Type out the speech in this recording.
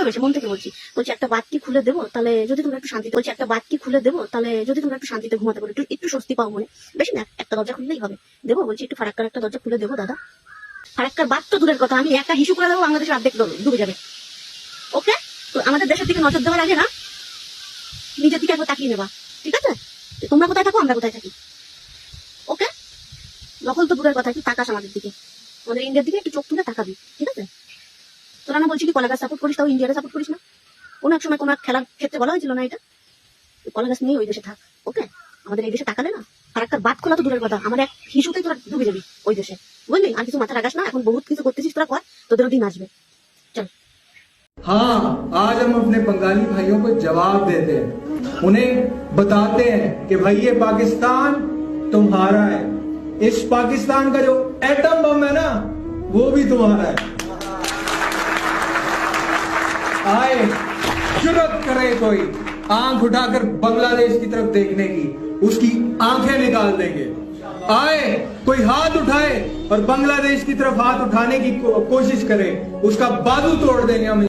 ভালোবেসে মন থেকে বলছি, একটা বাত কি খুলে দেবো, তাহলে যদি তোমরা একটু শান্তিতে, একটা বাত কি খুলে দেবো, তাহলে যদি তোমরা একটু শান্তিতে ঘুমাতে পারো, একটু স্বস্তি পাও মনে, বেশি না, একটা দরজা খুললেই হবে। দেবো বলছি, একটু ফারাক্কার একটা দরজা খুলে দেবো দাদা। ফারাক্কার বাত তো দূরের কথা, আমি একটা হিসু করে দেবো, বাংলাদেশের অর্ধেক ডুবে যাবে। ওকে, তো আমাদের দেশের দিকে নজর দেওয়ার আগে না নিজের দিকে একবার তাকিয়ে নেবা, ঠিক আছে? তোমরা কোথায় থাকো, আমরা কোথায় থাকি। ওকে, নকল তো দূরের কথা, একটু তাকাস আমাদের দিকে, আমাদের ইন্ডিয়ার দিকে একটু চোখ তুলে তাকাবি, ঠিক আছে? তোরা না বলছি কি কলা গাছ সাপোর্ট করিস, তাও ইন্ডিয়ারে সাপোর্ট করিস না? কোনো এক সময় কোনো খেলার ক্ষেত্রে বলা হয়েছিল না এটা? কলা গাছ নিয়ে ওই দেশে থাক। ওকে, আমাদের এই দেশে তাকালে না আর একটা বাদ খোলা তো দূরের কথা, আমার এক হিসুতেই তোরা ডুবে যাবি ওই দেশে, বুঝলি? আর কিছু মাথা লাগাস না, এখন বহুত কিছু করতেছিস তোরা, কর, তোদেরও দিন আসবে। চল। हाँ, आज हम अपने बंगाली भाइयों को जवाब देते हैं, उन्हें बताते हैं कि भाई ये पाकिस्तान तुम्हारा है, इस पाकिस्तान का जो एटम बम है ना वो भी तुम्हारा है। आए जुर्रत करे कोई आंख उठाकर बांग्लादेश की तरफ देखने की, उसकी आंखें निकाल देंगे। आए कोई हाथ उठाए और बांग्लादेश की तरफ हाथ उठाने की कोशिश करे, उसका बाजू तोड़ देंगे हम।